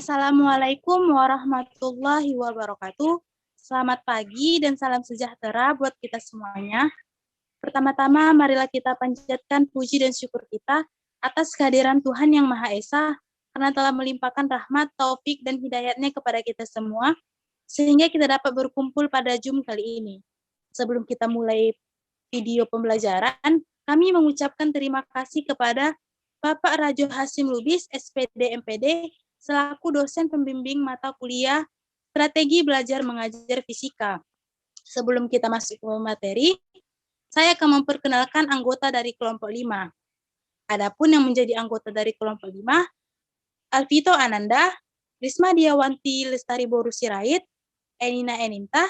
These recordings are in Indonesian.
Assalamualaikum warahmatullahi wabarakatuh. Selamat pagi dan salam sejahtera buat kita semuanya. Pertama-tama, marilah kita panjatkan puji dan syukur kita atas kehadiran Tuhan Yang Maha Esa, karena telah melimpahkan rahmat, taufik, dan hidayatnya kepada kita semua, sehingga kita dapat berkumpul pada Zoom kali ini. Sebelum kita mulai video pembelajaran, kami mengucapkan terima kasih kepada Bapak Rajo Hasim Lubis, SPD MPD, selaku dosen pembimbing mata kuliah Strategi Belajar Mengajar Fisika. Sebelum kita masuk ke materi, saya akan memperkenalkan anggota dari kelompok 5. Adapun yang menjadi anggota dari kelompok 5, Alvito Ananda, Risma Diawanti Lestari Boru Sirait, Enina Eninta,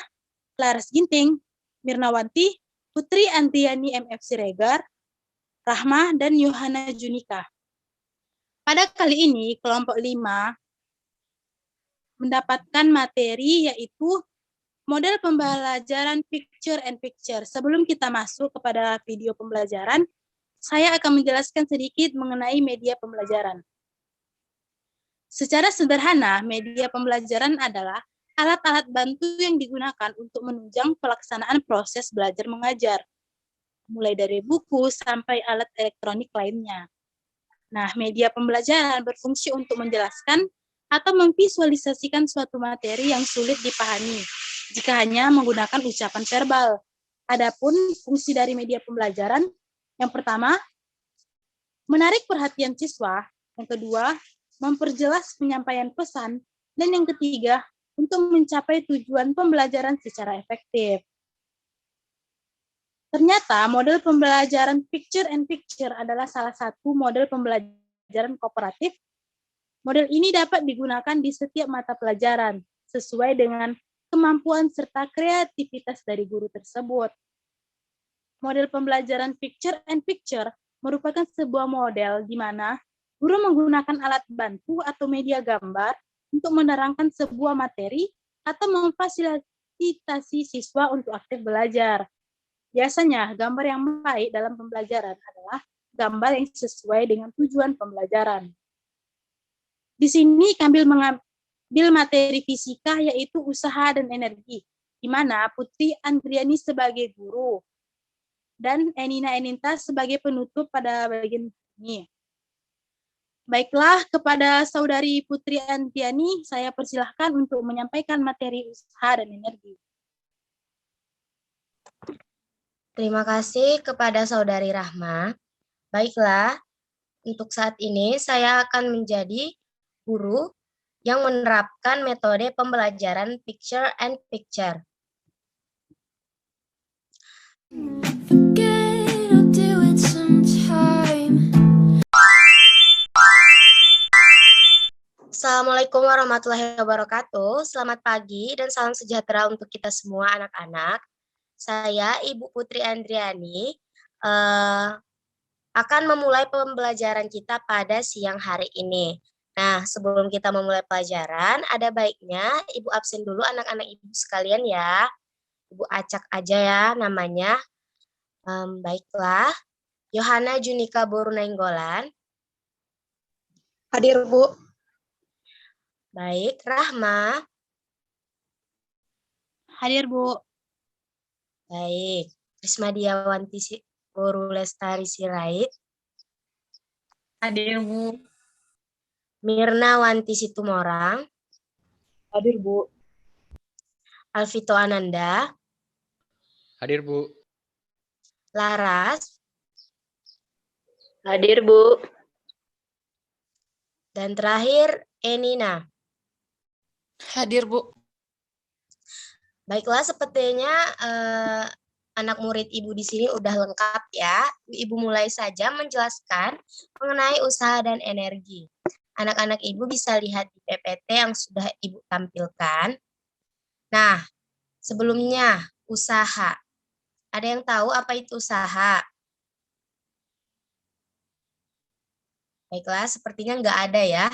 Laras Ginting, Mirnawanti, Putri Andriani MF Siregar, Rahma, dan Yohana Junika. Pada kali ini, kelompok 5 mendapatkan materi yaitu model pembelajaran picture and picture. Sebelum kita masuk kepada video pembelajaran, saya akan menjelaskan sedikit mengenai media pembelajaran. Secara sederhana, media pembelajaran adalah alat-alat bantu yang digunakan untuk menunjang pelaksanaan proses belajar mengajar, mulai dari buku sampai alat elektronik lainnya. Nah, media pembelajaran berfungsi untuk menjelaskan atau memvisualisasikan suatu materi yang sulit dipahami jika hanya menggunakan ucapan verbal. Adapun fungsi dari media pembelajaran, yang pertama, menarik perhatian siswa, yang kedua, memperjelas penyampaian pesan, dan yang ketiga, untuk mencapai tujuan pembelajaran secara efektif. Ternyata model pembelajaran picture and picture adalah salah satu model pembelajaran kooperatif. Model ini dapat digunakan di setiap mata pelajaran, sesuai dengan kemampuan serta kreativitas dari guru tersebut. Model pembelajaran picture and picture merupakan sebuah model di mana guru menggunakan alat bantu atau media gambar untuk menerangkan sebuah materi atau memfasilitasi siswa untuk aktif belajar. Biasanya, gambar yang baik dalam pembelajaran adalah gambar yang sesuai dengan tujuan pembelajaran. Di sini kami mengambil materi fisika yaitu usaha dan energi, di mana Putri Andriani sebagai guru dan Enina Eninta sebagai penutup pada bagian ini. Baiklah, kepada saudari Putri Andriani, saya persilahkan untuk menyampaikan materi usaha dan energi. Terima kasih kepada Saudari Rahma. Baiklah, untuk saat ini saya akan menjadi guru yang menerapkan metode pembelajaran picture and picture. Assalamualaikum warahmatullahi wabarakatuh. Selamat pagi dan salam sejahtera untuk kita semua anak-anak. Saya, Ibu Putri Andriani, akan memulai pembelajaran kita pada siang hari ini. Nah, sebelum kita memulai pelajaran, ada baiknya Ibu absen dulu anak-anak Ibu sekalian ya. Ibu acak aja ya namanya. Baiklah, Yohana Junika Boru Nainggolan. Hadir, Bu. Baik, Rahma. Hadir, Bu. Baik, Risma Diawanti Boru Lestari Sirait. Hadir, Bu. Mirna Wanti Situmorang. Hadir, Bu. Alvito Ananda. Hadir, Bu. Laras. Hadir, Bu. Dan terakhir, Enina. Hadir, Bu. Baiklah, sepertinya anak murid Ibu di sini udah lengkap ya. Ibu mulai saja menjelaskan mengenai usaha dan energi. Anak-anak Ibu bisa lihat di PPT yang sudah Ibu tampilkan. Nah, sebelumnya usaha. Ada yang tahu apa itu usaha? Baiklah, sepertinya nggak ada ya.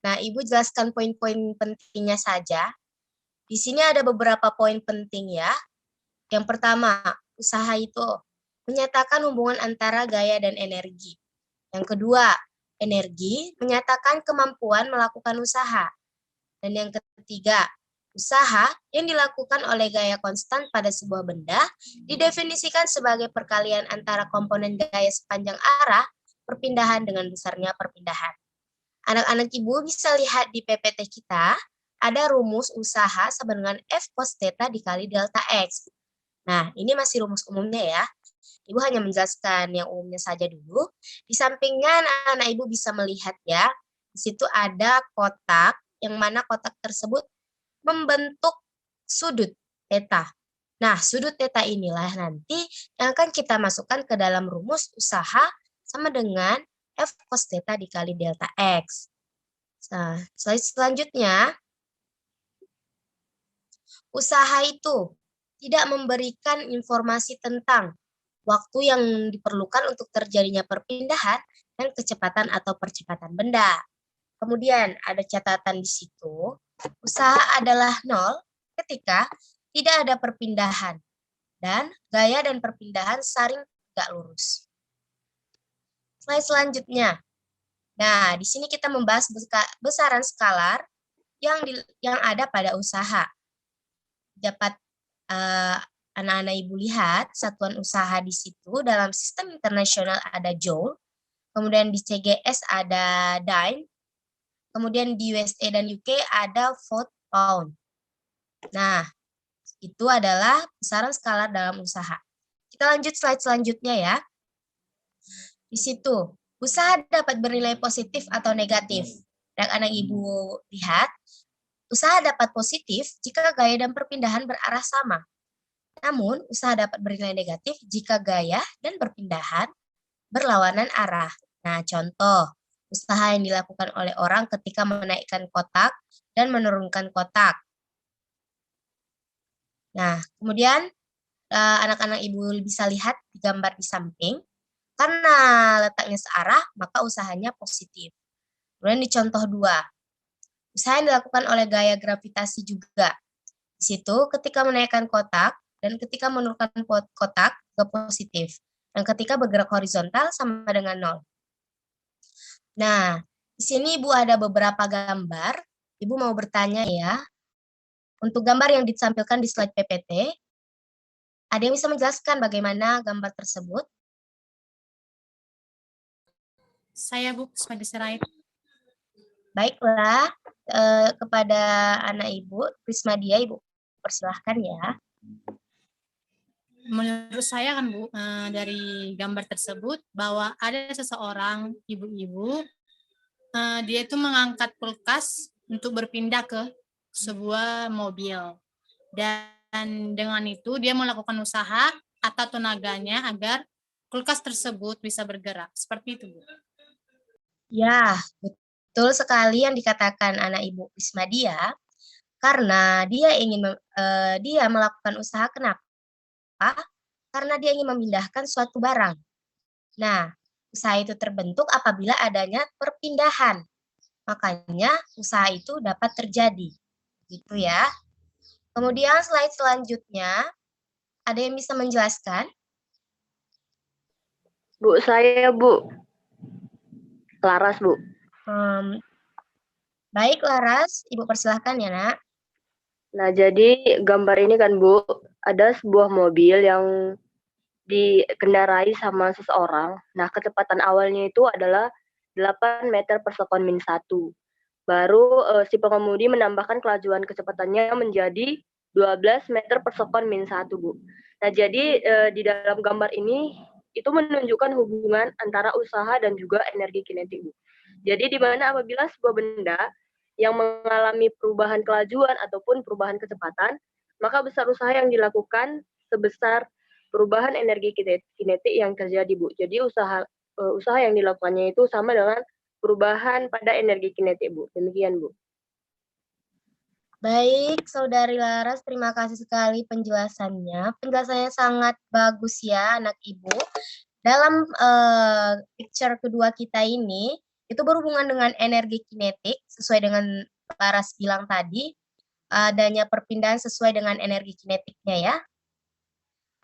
Nah, Ibu jelaskan poin-poin pentingnya saja. Di sini ada beberapa poin penting ya. Yang pertama, usaha itu menyatakan hubungan antara gaya dan energi. Yang kedua, energi menyatakan kemampuan melakukan usaha. Dan yang ketiga, usaha yang dilakukan oleh gaya konstan pada sebuah benda didefinisikan sebagai perkalian antara komponen gaya sepanjang arah perpindahan dengan besarnya perpindahan. Anak-anak ibu bisa lihat di PPT kita, ada rumus usaha sama dengan F cos theta dikali delta X. Nah, ini masih rumus umumnya ya. Ibu hanya menjelaskan yang umumnya saja dulu. Di sampingnya anak-anak ibu bisa melihat ya, di situ ada kotak, yang mana kotak tersebut membentuk sudut theta. Nah, sudut theta inilah nanti yang akan kita masukkan ke dalam rumus usaha sama dengan F cos theta dikali delta X. Nah, slide selanjutnya, usaha itu tidak memberikan informasi tentang waktu yang diperlukan untuk terjadinya perpindahan dan kecepatan atau percepatan benda. Kemudian ada catatan di situ, usaha adalah nol ketika tidak ada perpindahan dan gaya dan perpindahan saling tegak lurus. Slide selanjutnya. Nah, di sini kita membahas besaran skalar yang ada pada usaha. Dapat anak-anak ibu lihat satuan usaha di situ. Dalam sistem internasional ada joule, kemudian di CGS ada dime, kemudian di USA dan UK ada volt pound. Nah, itu adalah besaran skalar dalam usaha. Kita lanjut slide selanjutnya ya. Di situ, usaha dapat bernilai positif atau negatif. Anak-anak ibu lihat, usaha dapat positif jika gaya dan perpindahan berarah sama. Namun, usaha dapat bernilai negatif jika gaya dan perpindahan berlawanan arah. Nah, contoh, usaha yang dilakukan oleh orang ketika menaikkan kotak dan menurunkan kotak. Nah, kemudian anak-anak ibu bisa lihat di gambar di samping, karena letaknya searah, maka usahanya positif. Kemudian di contoh 2, usaha yang dilakukan oleh gaya gravitasi juga. Di situ ketika menaikkan kotak dan ketika menurunkan kotak ke positif. Dan ketika bergerak horizontal sama dengan 0. Nah, di sini Ibu ada beberapa gambar. Ibu mau bertanya ya. Untuk gambar yang ditampilkan di slide PPT, ada yang bisa menjelaskan bagaimana gambar tersebut? Saya, Bu, sebagai Sirait. Baiklah, kepada anak Ibu, Prismadia, Ibu persilahkan ya. Menurut saya kan, Bu, dari gambar tersebut bahwa ada seseorang ibu-ibu, dia itu mengangkat kulkas untuk berpindah ke sebuah mobil. Dan dengan itu dia melakukan usaha atau tenaganya agar kulkas tersebut bisa bergerak. Seperti itu, Bu. Ya, betul sekali yang dikatakan anak Ibu Prismadia, karena dia melakukan usaha. Kenapa? Karena dia ingin memindahkan suatu barang. Nah, usaha itu terbentuk apabila adanya perpindahan. Makanya usaha itu dapat terjadi. Gitu ya. Kemudian slide selanjutnya, ada yang bisa menjelaskan? Bu, saya, Bu. Laras, Bu. Baik, Laras. Ibu persilahkan ya, Nak. Nah, jadi gambar ini kan, Bu, ada sebuah mobil yang dikendarai sama seseorang. Nah, kecepatan awalnya itu adalah 8 meter per sekon min 1. Baru si pengemudi menambahkan kelajuan kecepatannya menjadi 12 meter per sekon min 1, Bu. Nah, jadi di dalam gambar ini itu menunjukkan hubungan antara usaha dan juga energi kinetik, Bu. Jadi di mana apabila sebuah benda yang mengalami perubahan kelajuan ataupun perubahan kecepatan, maka besar usaha yang dilakukan sebesar perubahan energi kinetik yang terjadi, Bu. Jadi usaha yang dilakukannya itu sama dengan perubahan pada energi kinetik, Bu. Demikian, Bu. Baik, Saudari Laras, terima kasih sekali penjelasannya. Penjelasannya sangat bagus ya, anak Ibu. Dalam picture kedua kita ini, itu berhubungan dengan energi kinetik, sesuai dengan Laras bilang tadi, adanya perpindahan sesuai dengan energi kinetiknya ya.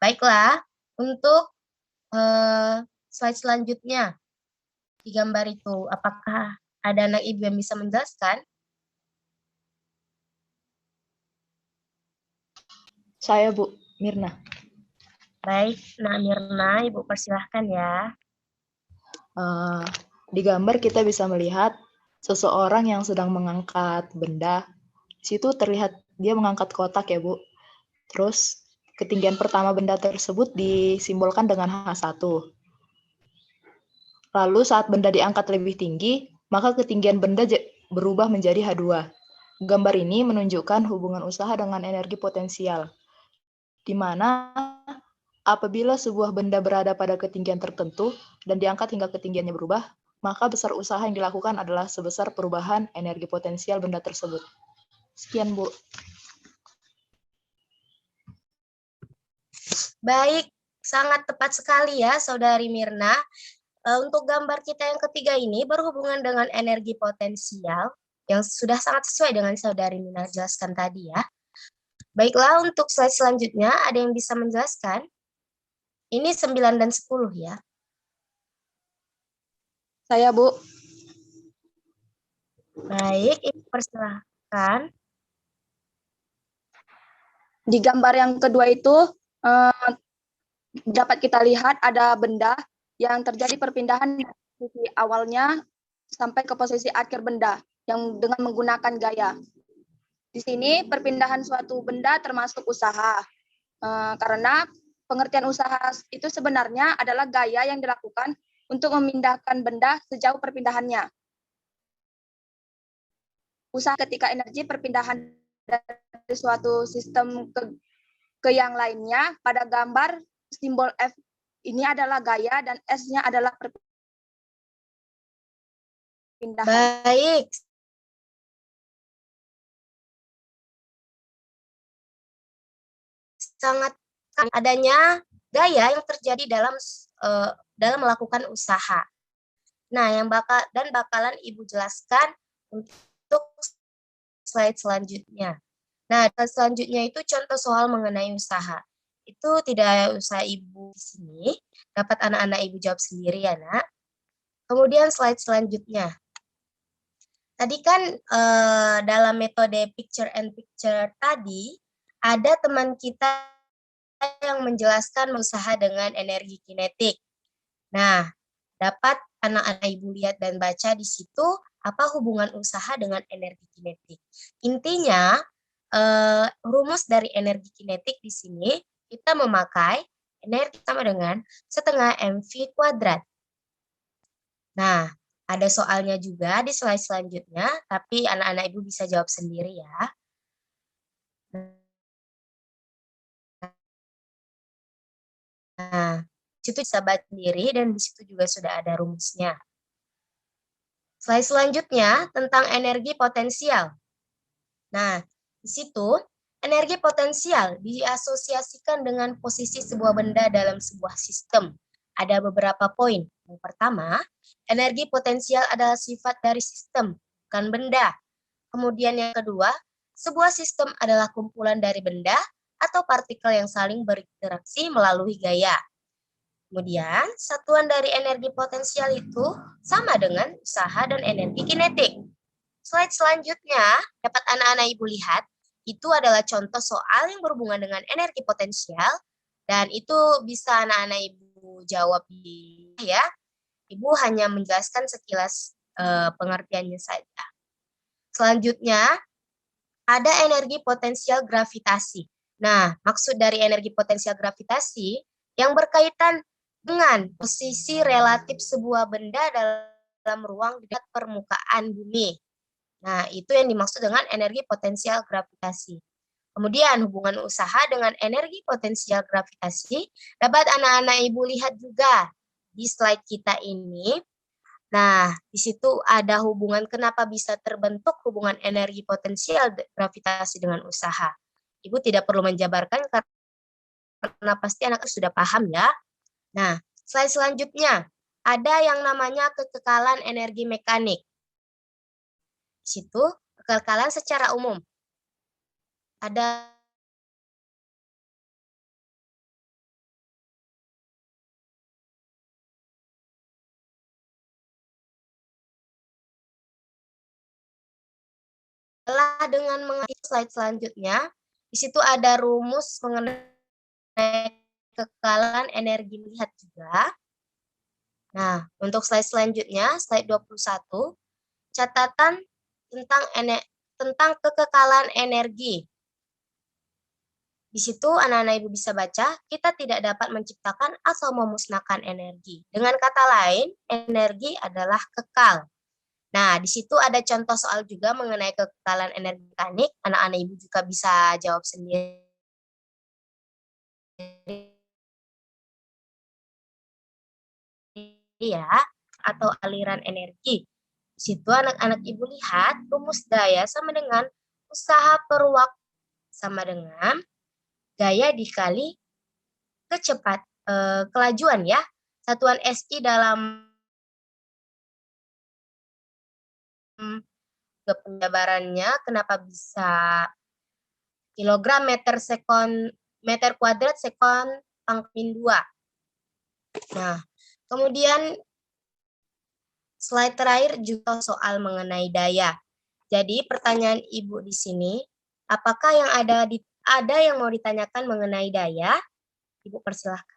Baiklah, untuk slide selanjutnya, di gambar itu? Apakah ada anak ibu yang bisa menjelaskan? Saya, Bu, Mirna. Baik, Nak Mirna, Ibu persilahkan ya. Di gambar kita bisa melihat seseorang yang sedang mengangkat benda. Di situ terlihat dia mengangkat kotak ya, Bu. Terus ketinggian pertama benda tersebut disimbolkan dengan H1. Lalu saat benda diangkat lebih tinggi, maka ketinggian benda berubah menjadi H2. Gambar ini menunjukkan hubungan usaha dengan energi potensial, di mana apabila sebuah benda berada pada ketinggian tertentu dan diangkat hingga ketinggiannya berubah, maka besar usaha yang dilakukan adalah sebesar perubahan energi potensial benda tersebut. Sekian, Bu. Baik, sangat tepat sekali ya, Saudari Mirna. Untuk gambar kita yang ketiga ini berhubungan dengan energi potensial yang sudah sangat sesuai dengan Saudari Mirna jelaskan tadi ya. Baiklah, untuk slide selanjutnya ada yang bisa menjelaskan? Ini 9 dan 10 ya. Saya, Bu. Baik, Ibu persilahkan. Di gambar yang kedua itu dapat kita lihat ada benda yang terjadi perpindahan dari posisi awalnya sampai ke posisi akhir benda yang dengan menggunakan gaya. Di sini perpindahan suatu benda termasuk usaha. Karena pengertian usaha itu sebenarnya adalah gaya yang dilakukan untuk memindahkan benda sejauh perpindahannya. Usaha ketika energi perpindahan dari suatu sistem ke yang lainnya. Pada gambar simbol F ini adalah gaya dan S-nya adalah perpindahan. Baik. Sangat adanya gaya yang terjadi dalam melakukan usaha. Nah, bakalan Ibu jelaskan untuk slide selanjutnya. Nah, selanjutnya itu contoh soal mengenai usaha. Itu tidak usah Ibu di sini, dapat anak-anak Ibu jawab sendiri ya, Nak. Kemudian slide selanjutnya. Tadi kan dalam metode picture and picture tadi, ada teman kita yang menjelaskan usaha dengan energi kinetik. Nah, dapat anak-anak Ibu lihat dan baca di situ apa hubungan usaha dengan energi kinetik. Intinya, rumus dari energi kinetik di sini, kita memakai energi sama dengan setengah mv kuadrat. Nah, ada soalnya juga di slide selanjutnya, tapi anak-anak Ibu bisa jawab sendiri ya. Nah, situ bisa baca sendiri dan di situ juga sudah ada rumusnya. Slide selanjutnya tentang energi potensial. Nah, di situ energi potensial diasosiasikan dengan posisi sebuah benda dalam sebuah sistem. Ada beberapa poin. Yang pertama, energi potensial adalah sifat dari sistem, bukan benda. Kemudian yang kedua, sebuah sistem adalah kumpulan dari benda atau partikel yang saling berinteraksi melalui gaya. Kemudian, satuan dari energi potensial itu sama dengan usaha dan energi kinetik. Slide selanjutnya, dapat anak-anak Ibu lihat, itu adalah contoh soal yang berhubungan dengan energi potensial, dan itu bisa anak-anak Ibu jawab ya. Ibu hanya menjelaskan sekilas pengertiannya saja. Selanjutnya, ada energi potensial gravitasi. Nah, maksud dari energi potensial gravitasi yang berkaitan dengan posisi relatif sebuah benda dalam ruang di dekat permukaan bumi. Nah, itu yang dimaksud dengan energi potensial gravitasi. Kemudian hubungan usaha dengan energi potensial gravitasi dapat anak-anak Ibu lihat juga di slide kita ini. Nah, di situ ada hubungan kenapa bisa terbentuk hubungan energi potensial gravitasi dengan usaha. Ibu tidak perlu menjabarkan karena pasti anak sudah paham ya. Nah, slide selanjutnya ada yang namanya kekekalan energi mekanik. Di situ kekekalan secara umum. Ada Setelah dengan mengerti slide selanjutnya, di situ ada rumus mengenai kekekalan energi melihat juga. Nah, untuk slide selanjutnya, slide 21, catatan tentang kekekalan energi. Di situ anak-anak Ibu bisa baca, kita tidak dapat menciptakan atau memusnahkan energi. Dengan kata lain, energi adalah kekal. Nah, di situ ada contoh soal juga mengenai kekekalan energi mekanik. Anak-anak Ibu juga bisa jawab sendiri ya, atau aliran energi. Di situ anak-anak Ibu lihat rumus daya sama dengan usaha per waktu sama dengan gaya dikali kelajuan ya. Satuan SI dalam penjabarannya kenapa bisa kilogram meter kuadrat sekon pangmin 2. Nah, kemudian slide terakhir juga soal mengenai daya. Jadi pertanyaan Ibu di sini, apakah yang ada yang mau ditanyakan mengenai daya? Ibu persilahkan.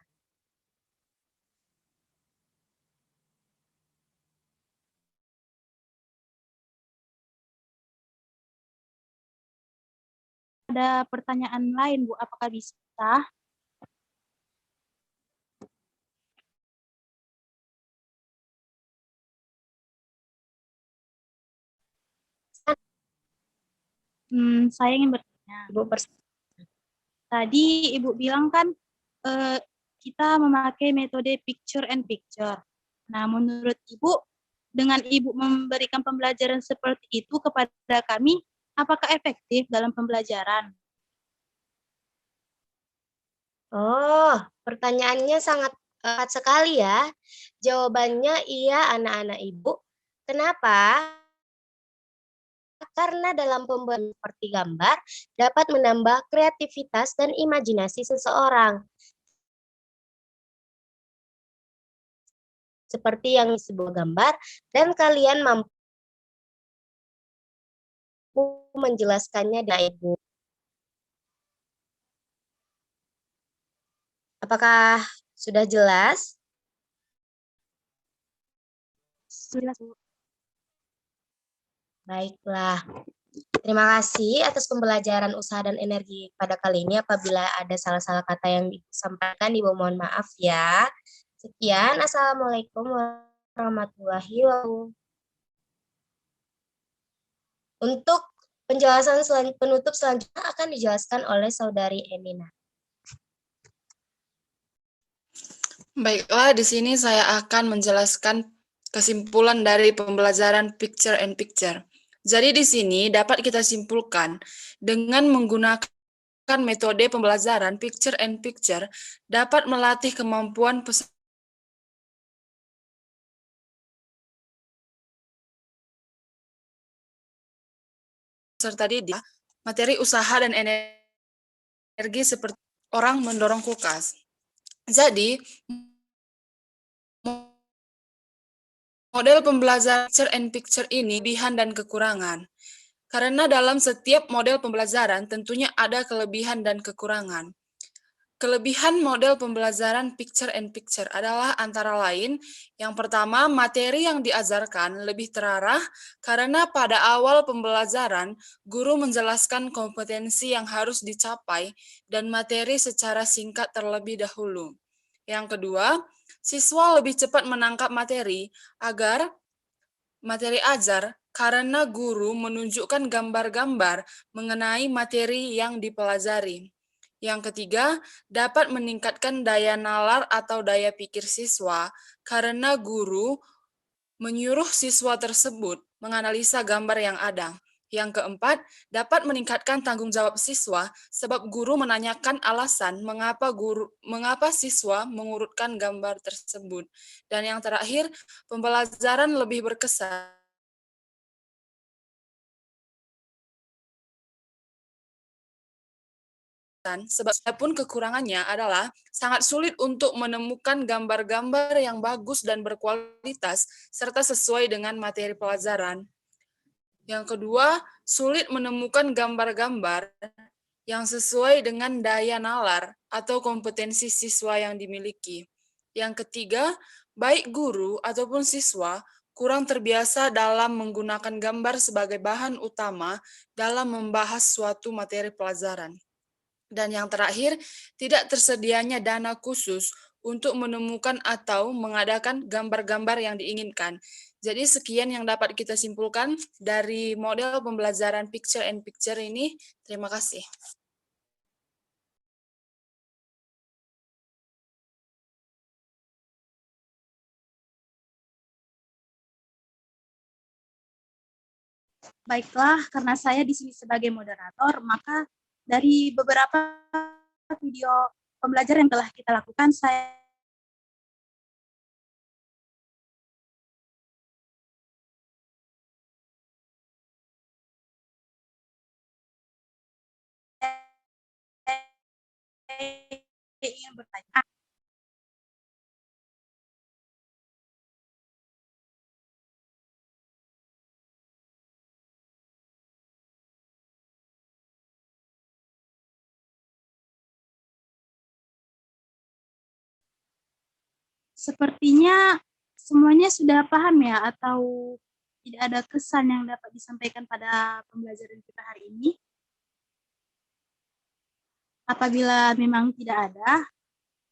Ada pertanyaan lain, Bu? Apakah bisa? Saya ingin bertanya. Ibu Tadi Ibu bilang kan kita memakai metode picture and picture. Nah, menurut Ibu, dengan Ibu memberikan pembelajaran seperti itu kepada kami, apakah efektif dalam pembelajaran? Oh, pertanyaannya sangat sekali ya. Jawabannya iya anak-anak Ibu. Kenapa? Karena dalam pembuatan seperti gambar dapat menambah kreativitas dan imajinasi seseorang. Seperti yang di sebuah gambar, dan kalian mampu menjelaskannya dengan Ibu. Apakah sudah jelas? Jelas, Bu. Baiklah. Terima kasih atas pembelajaran usaha dan energi pada kali ini. Apabila ada salah-salah kata yang disampaikan, Ibu mohon maaf ya. Sekian, Assalamualaikum warahmatullahi wabarakatuh. Untuk penjelasan penutup selanjutnya akan dijelaskan oleh Saudari Emina. Baiklah, di sini saya akan menjelaskan kesimpulan dari pembelajaran picture and picture. Jadi di sini dapat kita simpulkan dengan menggunakan metode pembelajaran picture and picture dapat melatih kemampuan peserta didik materi usaha dan energi seperti orang mendorong kulkas. Jadi model pembelajaran picture and picture ini kelebihan dan kekurangan. Karena dalam setiap model pembelajaran tentunya ada kelebihan dan kekurangan. Kelebihan model pembelajaran picture and picture adalah antara lain, yang pertama, materi yang diajarkan lebih terarah karena pada awal pembelajaran, guru menjelaskan kompetensi yang harus dicapai dan materi secara singkat terlebih dahulu. Yang kedua, siswa lebih cepat menangkap materi agar materi ajar karena guru menunjukkan gambar-gambar mengenai materi yang dipelajari. Yang ketiga, dapat meningkatkan daya nalar atau daya pikir siswa karena guru menyuruh siswa tersebut menganalisa gambar yang ada. Yang keempat, dapat meningkatkan tanggung jawab siswa sebab guru menanyakan alasan mengapa siswa mengurutkan gambar tersebut. Dan yang terakhir, pembelajaran lebih berkesan sebab pun kekurangannya adalah sangat sulit untuk menemukan gambar-gambar yang bagus dan berkualitas serta sesuai dengan materi pelajaran. Yang kedua, sulit menemukan gambar-gambar yang sesuai dengan daya nalar atau kompetensi siswa yang dimiliki. Yang ketiga, baik guru ataupun siswa kurang terbiasa dalam menggunakan gambar sebagai bahan utama dalam membahas suatu materi pelajaran. Dan yang terakhir, tidak tersedianya dana khusus untuk menemukan atau mengadakan gambar-gambar yang diinginkan. Jadi sekian yang dapat kita simpulkan dari model pembelajaran picture and picture ini. Terima kasih. Baiklah, karena saya di sini sebagai moderator, maka dari beberapa video pembelajaran yang telah kita lakukan, saya ingin bertanya. Sepertinya semuanya sudah paham ya, atau tidak ada kesan yang dapat disampaikan pada pembelajaran kita hari ini? Apabila memang tidak ada,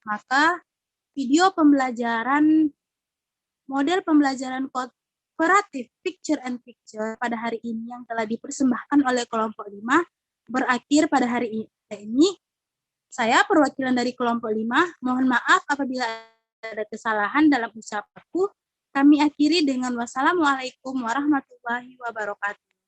maka video pembelajaran model pembelajaran kooperatif picture and picture pada hari ini yang telah dipersembahkan oleh kelompok 5 berakhir pada hari ini. Saya perwakilan dari kelompok 5, mohon maaf apabila ada kesalahan dalam ucapanku. Kami akhiri dengan wassalamualaikum warahmatullahi wabarakatuh.